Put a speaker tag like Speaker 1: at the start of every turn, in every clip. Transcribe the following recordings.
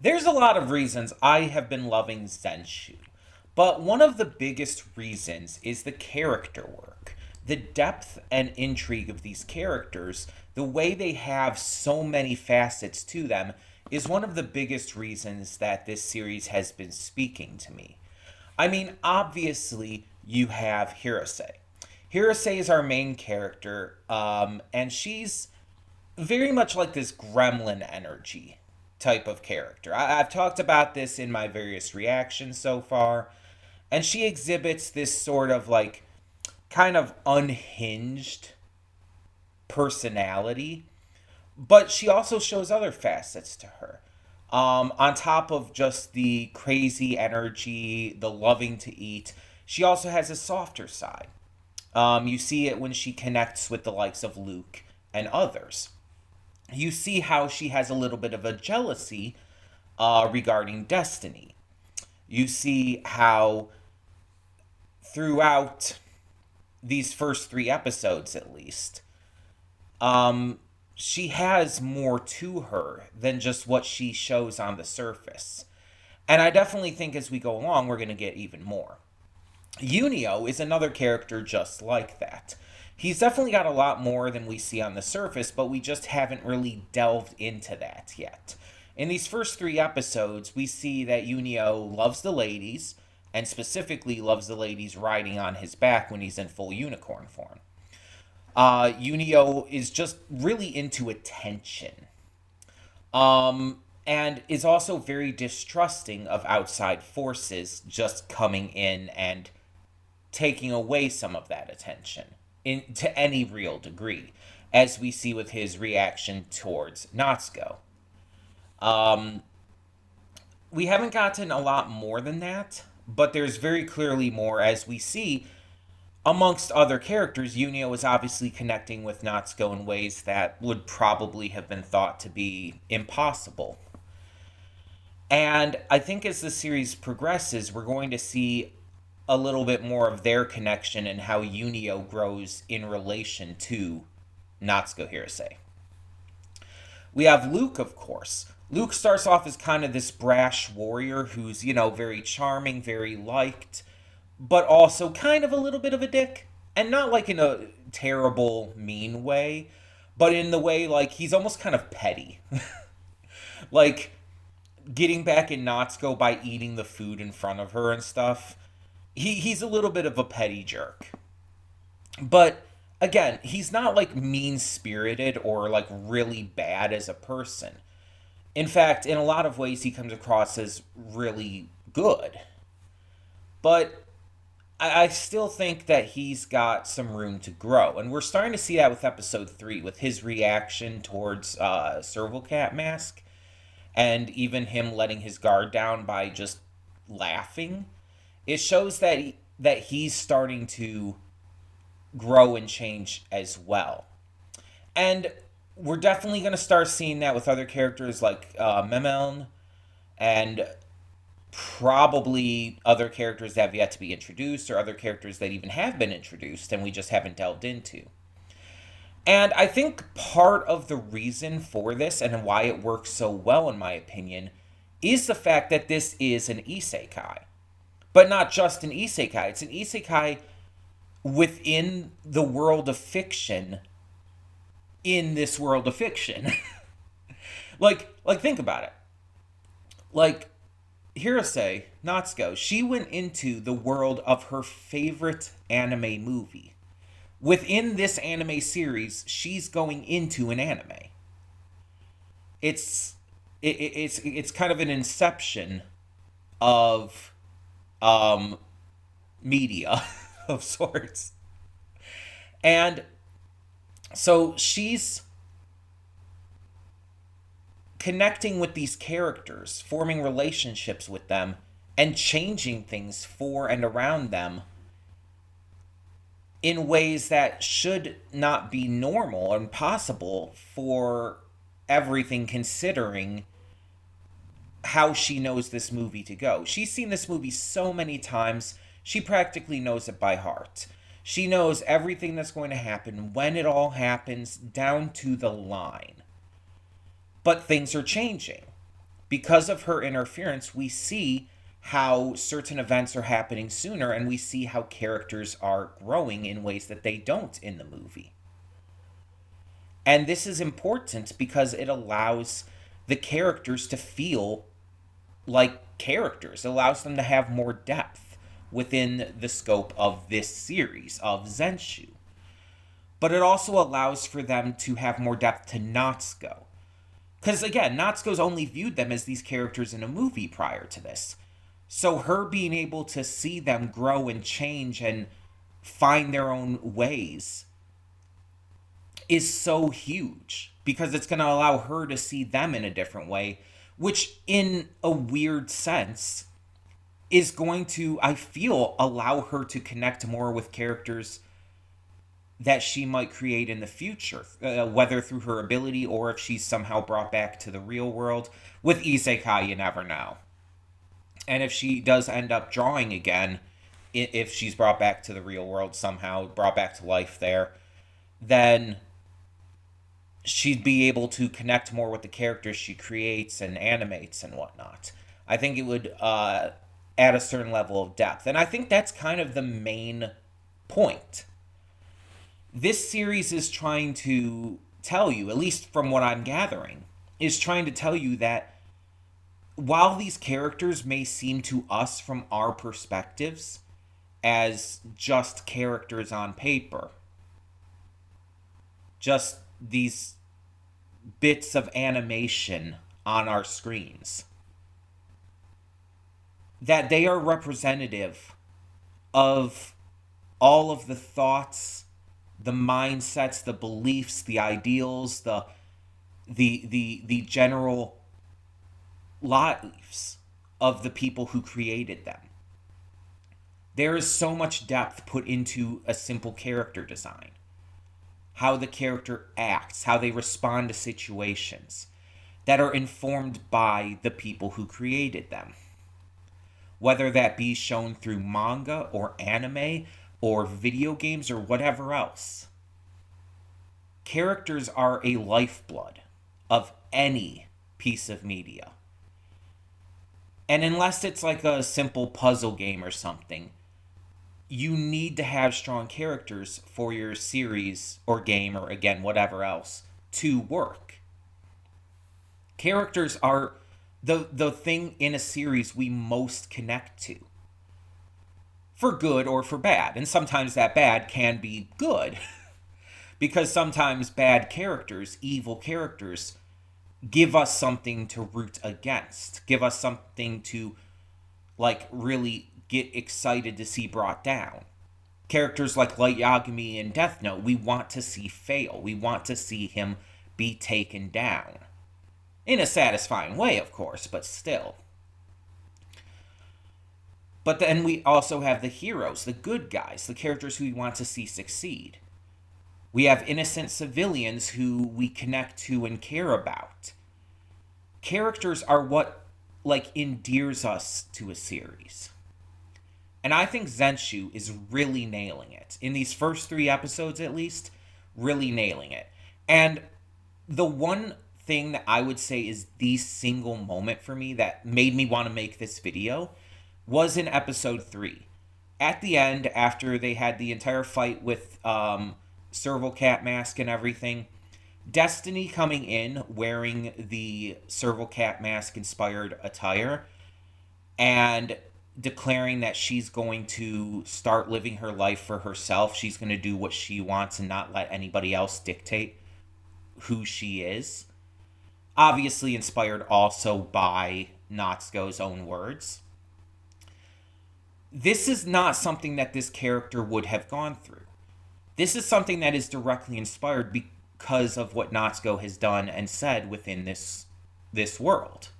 Speaker 1: There's a lot of reasons I have been loving Zenshu, but one of the biggest reasons is the character work. The depth and intrigue of these characters, the way they have so many facets to them, is one of the biggest reasons that this series has been speaking to me. I mean, obviously, you have Hirose. Hirose is our main character, and she's very much like this gremlin energy type of character. I've talked about this in my various reactions so far, and she exhibits this sort of like kind of unhinged personality, but she also shows other facets to her. On top of just the crazy energy, the loving to eat, she also has a softer side. You see it when she connects with the likes of Luke and others. You see how she has a little bit of a jealousy regarding destiny. You see how throughout these first three episodes, at least, she has more to her than just what she shows on the surface. And I definitely think as we go along, we're going to get even more. Unio is another character just like that. He's definitely got a lot more than we see on the surface, but we just haven't really delved into that yet. In these first three episodes, we see that Unio loves the ladies, and specifically loves the ladies riding on his back when he's in full unicorn form. Unio is just really into attention, and is also very distrusting of outside forces just coming in and taking away some of that attention to any real degree, as we see with his reaction towards Natsuko. Um, we haven't gotten a lot more than that, but there's very clearly more as we see amongst other characters. Unio is obviously connecting with Natsuko in ways that would probably have been thought to be impossible. And I think as the series progresses, we're going to see a little bit more of their connection and how Unio grows in relation to Natsuko Hirose. We have Luke, of course. Luke starts off as kind of this brash warrior who's, very charming, very liked, but also kind of a little bit of a dick. And not like in a terrible, mean way, but in the way like he's almost kind of petty. Like getting back in Natsuko by eating the food in front of her and stuff. He's a little bit of a petty jerk. But again, he's not like mean spirited or like really bad as a person. In fact, in a lot of ways, he comes across as really good. But I still think that he's got some room to grow. And we're starting to see that with episode 3, with his reaction towards Serval Cat Mask, and even him letting his guard down by just laughing. It shows that he's starting to grow and change as well. And we're definitely going to start seeing that with other characters like Memeln, and probably other characters that have yet to be introduced, or other characters that even have been introduced and we just haven't delved into. And I think part of the reason for this and why it works so well, in my opinion, is the fact that this is an isekai. But not just an isekai, it's an isekai within the world of fiction, in this world of fiction. like think about it. Like Hirose, Natsuko, she went into the world of her favorite anime movie. Within this anime series, she's going into an anime. It's it's kind of an inception of media of sorts. And so she's connecting with these characters, forming relationships with them, and changing things for and around them in ways that should not be normal and possible for everything, considering how she knows this movie to go. She's seen this movie so many times, she practically knows it by heart. She knows everything that's going to happen, when it all happens, down to the line. But things are changing. Because of her interference, we see how certain events are happening sooner, and we see how characters are growing in ways that they don't in the movie. And this is important because it allows the characters to feel like characters. It allows them to have more depth within the scope of this series of Zenshu. But it also allows for them to have more depth to Natsuko. Because again, Natsuko's only viewed them as these characters in a movie prior to this. So her being able to see them grow and change and find their own ways is so huge, because it's going to allow her to see them in a different way, which in a weird sense is going to, I feel, allow her to connect more with characters that she might create in the future, whether through her ability or if she's somehow brought back to the real world. With Isekai, you never know. And if she does end up drawing again, if she's brought back to the real world somehow, brought back to life there, then she'd be able to connect more with the characters she creates and animates and whatnot. I think it would add a certain level of depth. And I think that's kind of the main point. This series is trying to tell you, at least from what I'm gathering, is trying to tell you that while these characters may seem to us from our perspectives as just characters on paper, just these bits of animation on our screens, that they are representative of all of the thoughts, the mindsets, the beliefs, the ideals, the general lives of the people who created them. There is so much depth put into a simple character design. How the character acts, how they respond to situations that are informed by the people who created them. Whether that be shown through manga or anime or video games or whatever else. Characters are a lifeblood of any piece of media. And unless it's like a simple puzzle game or something, you need to have strong characters for your series or game or, again, whatever else to work. Characters are the thing in a series we most connect to. For good or for bad. And sometimes that bad can be good. Because sometimes bad characters, evil characters, give us something to root against. Give us something to, like, really get excited to see brought down. Characters like Light Yagami in Death Note, we want to see fail. We want to see him be taken down. In a satisfying way, of course, but still. But then we also have the heroes, the good guys, the characters who we want to see succeed. We have innocent civilians who we connect to and care about. Characters are what, like, endears us to a series. And I think Zenshu is really nailing it. In these first 3 episodes, at least, really nailing it. And the one thing that I would say is the single moment for me that made me want to make this video was in episode 3. At the end, after they had the entire fight with Serval Cat Mask and everything, Destiny coming in wearing the Serval Cat Mask inspired attire and declaring that she's going to start living her life for herself. She's going to do what she wants and not let anybody else dictate who she is. Obviously inspired also by Natsuko's own words. This is not something that this character would have gone through. This is something that is directly inspired because of what Natsuko has done and said within this world.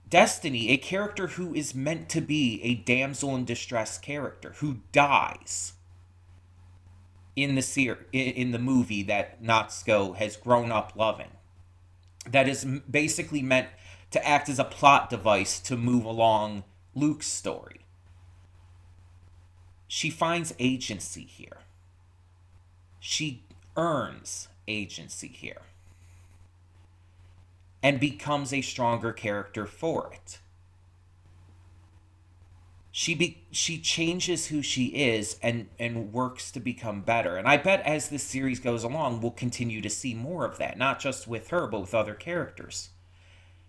Speaker 1: Destiny, a character who is meant to be a damsel in distress character, who dies in the movie that Natsuko has grown up loving, that is basically meant to act as a plot device to move along Luke's story. She finds agency here. She earns agency here. and becomes a stronger character for it. She changes who she is and works to become better. And I bet as this series goes along, we'll continue to see more of that, not just with her, but with other characters.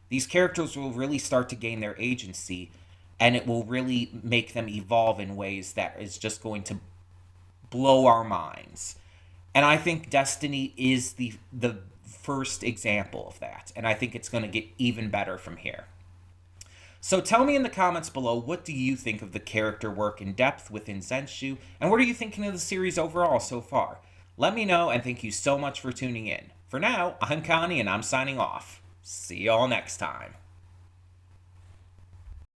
Speaker 1: These characters will really start to gain their agency, and it will really make them evolve in ways that is just going to blow our minds. And I think Destiny is the first example of that, and I think it's going to get even better from here. So tell me in the comments below, what do you think of the character work and depth within Zenshu, and what are you thinking of the series overall so far? Let me know, and thank you so much for tuning in. For now, I'm Connie, and I'm signing off. See y'all next time.